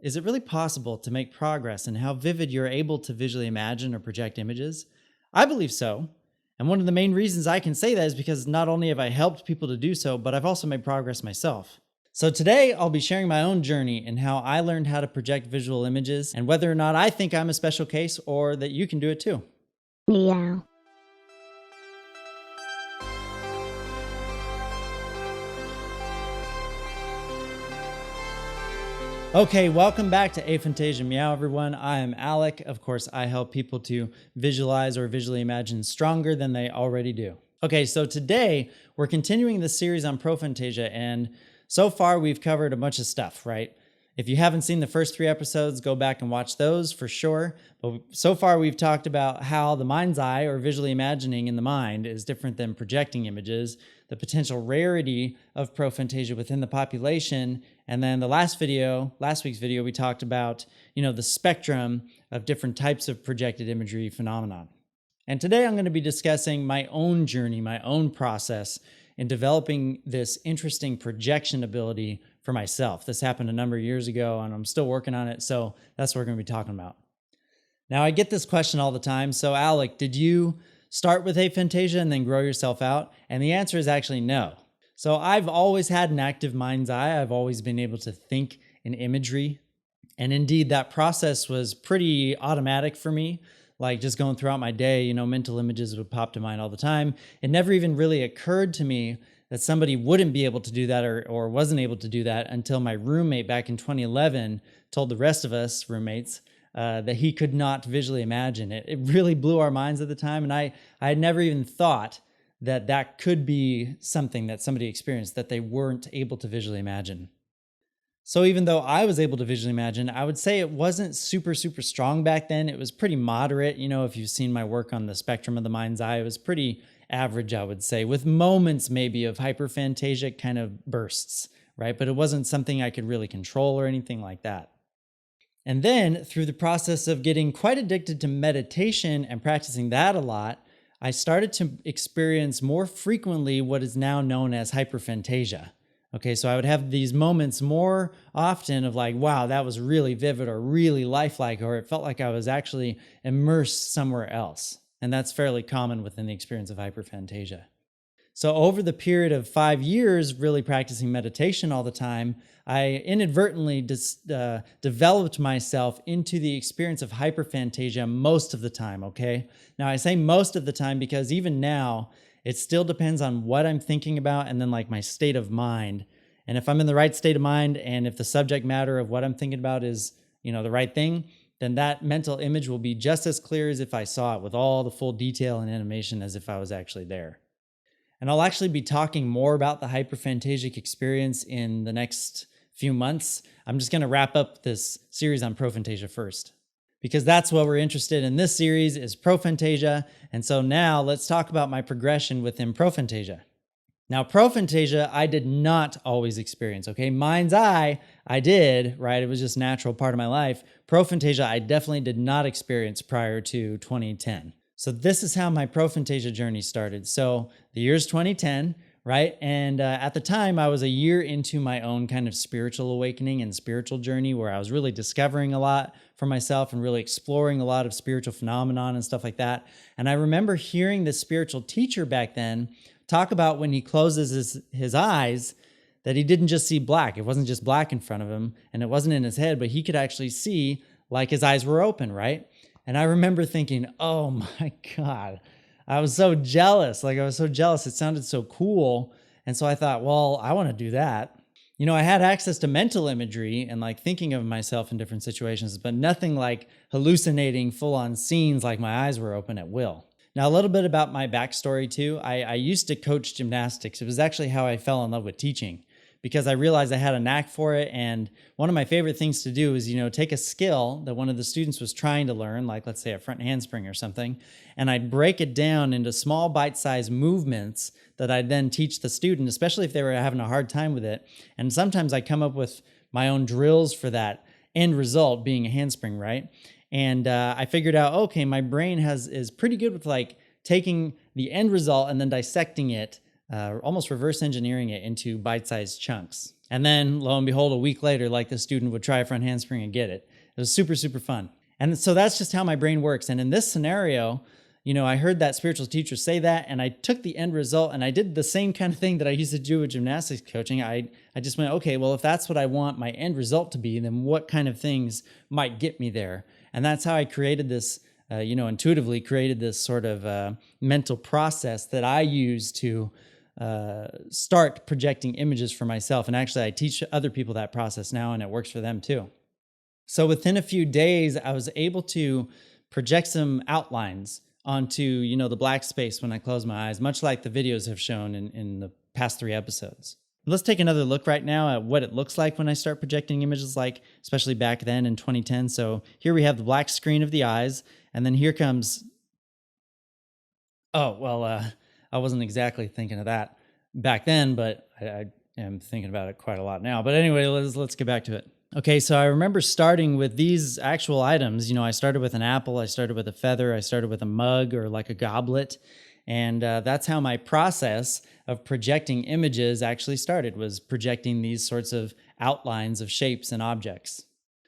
is it really possible to make progress in how vivid you're able to visually imagine or project images? I believe so. And one of the main reasons I can say that is because not only have I helped people to do so, but I've also made progress myself. So today I'll be sharing my own journey and how I learned how to project visual images and whether or not I think I'm a special case or that you can do it too. Meow. Okay, welcome back to Fantasia Meow, everyone. I am Alec. Of course, I help people to visualize or visually imagine stronger than they already do. Okay, so today we're continuing this series on prophantasia, and so far we've covered a bunch of stuff, right? If you haven't seen the first 3 episodes, go back and watch those for sure. But so far we've talked about how the mind's eye, or visually imagining in the mind, is different than projecting images, the potential rarity of prophantasia within the population, and then the last week's video, we talked about, the spectrum of different types of projected imagery phenomenon. And today I'm going to be discussing my own journey, my own process in developing this interesting projection ability for myself. This happened a number of years ago and I'm still working on it. So that's what we're going to be talking about. Now, I get this question all the time. So Alec, did you start with aphantasia and then grow yourself out? And the answer is actually no. So I've always had an active mind's eye. I've always been able to think in imagery. And indeed, that process was pretty automatic for me. Like just going throughout my day, mental images would pop to mind all the time. It never even really occurred to me that somebody wouldn't be able to do that or wasn't able to do that until my roommate back in 2011 told the rest of us roommates that he could not visually imagine it. It really blew our minds at the time. And I had never even thought that could be something that somebody experienced that they weren't able to visually imagine. So even though I was able to visually imagine, I would say it wasn't super, super strong back then. It was pretty moderate. If you've seen my work on the spectrum of the mind's eye, it was pretty average, I would say, with moments maybe of hyperphantasic kind of bursts, right? But it wasn't something I could really control or anything like that. And then through the process of getting quite addicted to meditation and practicing that a lot, I started to experience more frequently what is now known as hyperphantasia. Okay, so I would have these moments more often of like, wow, that was really vivid or really lifelike, or it felt like I was actually immersed somewhere else. And that's fairly common within the experience of hyperphantasia. So over the period of 5 years, really practicing meditation all the time, I inadvertently developed myself into the experience of hyperphantasia most of the time, okay? Now I say most of the time because even now, it still depends on what I'm thinking about and then like my state of mind. And if I'm in the right state of mind and if the subject matter of what I'm thinking about is, the right thing, then that mental image will be just as clear as if I saw it with all the full detail and animation as if I was actually there. And I'll actually be talking more about the hyperphantasic experience in the next few months. I'm just going to wrap up this series on prophantasia first, because that's what we're interested in this series is prophantasia. And so now let's talk about my progression within prophantasia. Now, prophantasia, I did not always experience, okay? Mind's eye, I did, right? It was just a natural part of my life. Prophantasia, I definitely did not experience prior to 2010. So this is how my prophantasia journey started. So the year's 2010, right? And at the time, I was a year into my own kind of spiritual awakening and spiritual journey where I was really discovering a lot for myself and really exploring a lot of spiritual phenomenon and stuff like that. And I remember hearing this spiritual teacher back then talk about when he closes his eyes, that he didn't just see black. It wasn't just black in front of him and it wasn't in his head, but he could actually see like his eyes were open, right? And I remember thinking, oh my God, I was so jealous. It sounded so cool. And so I thought, well, I want to do that. I had access to mental imagery and like thinking of myself in different situations, but nothing like hallucinating full-on scenes like my eyes were open at will. Now, a little bit about my backstory too. I used to coach gymnastics. It was actually how I fell in love with teaching, because I realized I had a knack for it. And one of my favorite things to do is, take a skill that one of the students was trying to learn, like let's say a front handspring or something, and I'd break it down into small bite-sized movements that I'd then teach the student, especially if they were having a hard time with it. And sometimes I come up with my own drills for that end result being a handspring, right? And I figured out, okay, my brain is pretty good with like taking the end result and then dissecting it almost reverse engineering it into bite-sized chunks. And then lo and behold, a week later, like the student would try a front handspring and get it. It was super, super fun. And so that's just how my brain works. And in this scenario, I heard that spiritual teacher say that, and I took the end result and I did the same kind of thing that I used to do with gymnastics coaching. I just went, okay, well, if that's what I want my end result to be, then what kind of things might get me there? And that's how I created this, intuitively created this sort of mental process that I use to start projecting images for myself. And actually, I teach other people that process now, and it works for them too. So within a few days, I was able to project some outlines onto, the black space when I close my eyes, much like the videos have shown in the past 3 episodes. Let's take another look right now at what it looks like when I start projecting images, like especially back then in 2010. So here we have the black screen of the eyes, and then here comes, I wasn't exactly thinking of that back then, but I am thinking about it quite a lot now. But anyway, let's get back to it. Okay, so I remember starting with these actual items. I started with an apple, I started with a feather, I started with a mug or like a goblet. And that's how my process of projecting images actually started, was projecting these sorts of outlines of shapes and objects.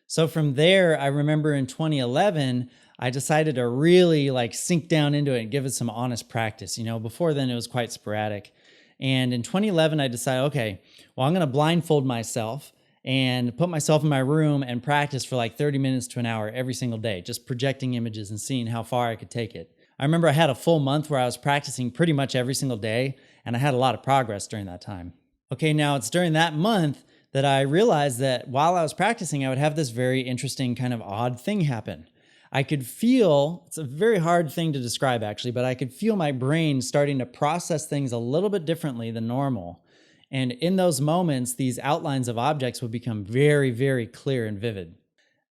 So from there, I remember in 2011, I decided to really sink down into it and give it some honest practice. Before then it was quite sporadic. And in 2011, I decided, okay, well, I'm going to blindfold myself and put myself in my room and practice for 30 minutes to an hour every single day, just projecting images and seeing how far I could take it. I remember I had a full month where I was practicing pretty much every single day, and I had a lot of progress during that time. Okay, now it's during that month that I realized that while I was practicing, I would have this very interesting kind of odd thing happen. I could feel, it's a very hard thing to describe actually, but I could feel my brain starting to process things a little bit differently than normal. And in those moments, these outlines of objects would become very, very clear and vivid.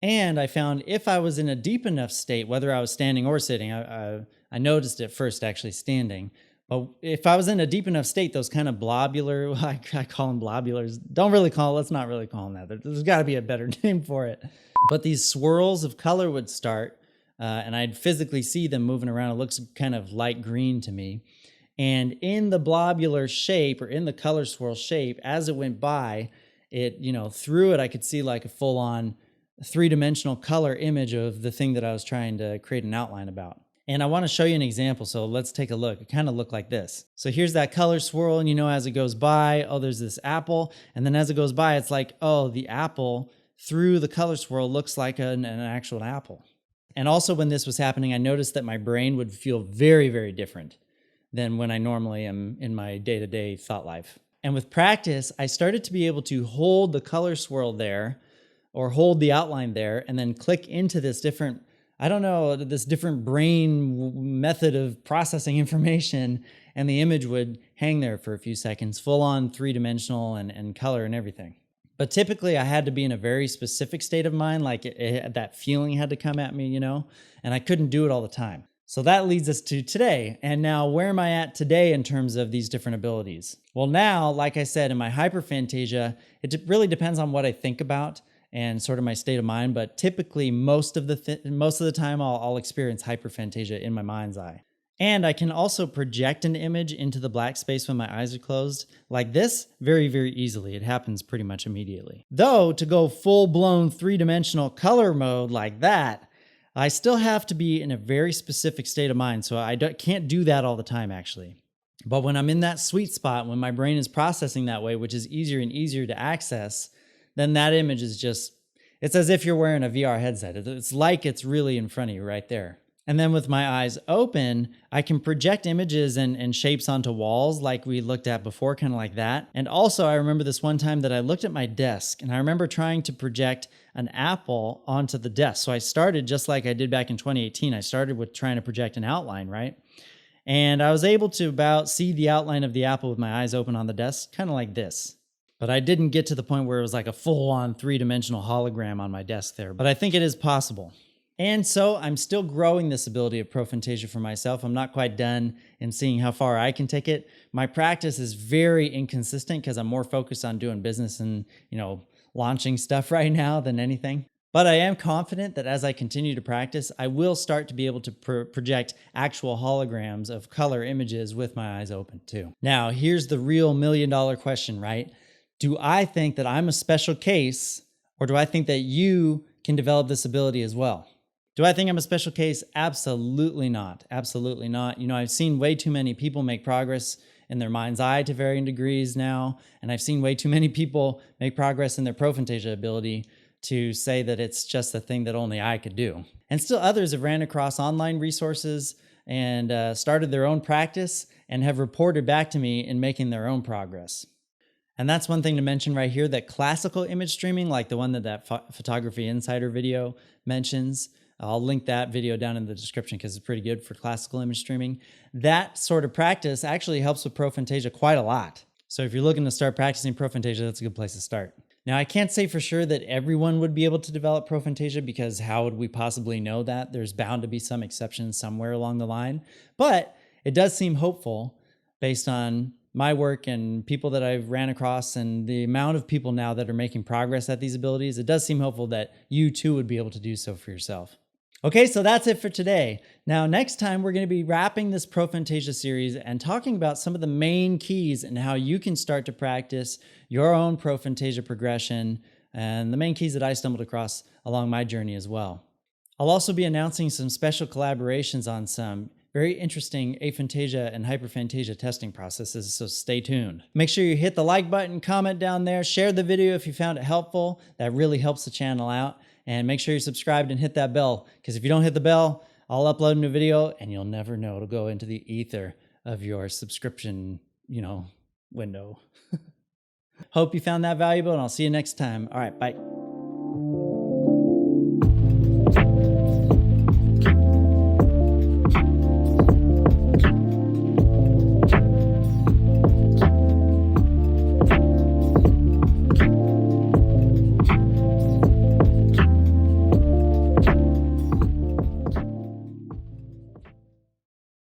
And I found if I was in a deep enough state, whether I was standing or sitting, I noticed it first actually standing, but if I was in a deep enough state, those kind of blobular, I call them blobulars, let's not really call them that. There's got to be a better name for it. But these swirls of color would start, and I'd physically see them moving around. It looks kind of light green to me. And in the blobular shape, or in the color swirl shape, as it went by, it, through it, I could see like a full-on 3-dimensional color image of the thing that I was trying to create an outline about. And I want to show you an example, so let's take a look. It kind of looked like this. So here's that color swirl, and as it goes by, there's this apple, and then as it goes by, it's like, the apple through the color swirl looks like an actual apple. And also when this was happening, I noticed that my brain would feel very, very different than when I normally am in my day-to-day thought life. And with practice, I started to be able to hold the color swirl there, or hold the outline there, and then click into this different, this different brain method of processing information, and the image would hang there for a few seconds, full on 3-dimensional and color and everything. But typically I had to be in a very specific state of mind, that feeling had to come at me, and I couldn't do it all the time. So that leads us to today. And now where am I at today in terms of these different abilities? Well, now, like I said, in my hyperfantasia, it really depends on what I think about and sort of my state of mind. But typically most of the time I'll experience hyperfantasia in my mind's eye. And I can also project an image into the black space when my eyes are closed like this very, very easily. It happens pretty much immediately. Though to go full-blown 3-dimensional color mode like that, I still have to be in a very specific state of mind, so I can't do that all the time, actually. But when I'm in that sweet spot, when my brain is processing that way, which is easier and easier to access, then that image is it's as if you're wearing a VR headset. It's like it's really in front of you right there. And then with my eyes open, I can project images and shapes onto walls like we looked at before, kind of like that. And also, I remember this one time that I looked at my desk, and I remember trying to project an apple onto the desk. So I started just like I did back in 2018. I started with trying to project an outline, right? And I was able to about see the outline of the apple with my eyes open on the desk, kind of like this. But I didn't get to the point where it was like a full-on 3-dimensional hologram on my desk there. But I think it is possible. And so I'm still growing this ability of prophantasia for myself. I'm not quite done in seeing how far I can take it. My practice is very inconsistent because I'm more focused on doing business and, launching stuff right now than anything. But I am confident that as I continue to practice, I will start to be able to project actual holograms of color images with my eyes open too. Now, here's the real $1,000,000 question, right? Do I think that I'm a special case, or do I think that you can develop this ability as well? Do I think I'm a special case? Absolutely not. Absolutely not. I've seen way too many people make progress in their mind's eye to varying degrees now, and I've seen way too many people make progress in their prophantasia ability to say that it's just a thing that only I could do. And still others have ran across online resources and started their own practice and have reported back to me in making their own progress. And that's one thing to mention right here, that classical image streaming, like the one that Photography Insider video mentions, I'll link that video down in the description because it's pretty good for classical image streaming. That sort of practice actually helps with prophantasia quite a lot. So if you're looking to start practicing prophantasia, that's a good place to start. Now, I can't say for sure that everyone would be able to develop prophantasia, because how would we possibly know that? There's bound to be some exceptions somewhere along the line. But it does seem hopeful based on my work and people that I've ran across and the amount of people now that are making progress at these abilities. It does seem hopeful that you too would be able to do so for yourself. Okay, so that's it for today. Now, next time we're going to be wrapping this prophantasia series and talking about some of the main keys and how you can start to practice your own prophantasia progression and the main keys that I stumbled across along my journey as well. I'll also be announcing some special collaborations on some very interesting aphantasia and hyperphantasia testing processes, so stay tuned. Make sure you hit the like button, comment down there, share the video if you found it helpful. That really helps the channel out. And make sure you're subscribed and hit that bell, because if you don't hit the bell, I'll upload a new video and you'll never know. It'll go into the ether of your subscription, window. Hope you found that valuable, and I'll see you next time. All right, bye.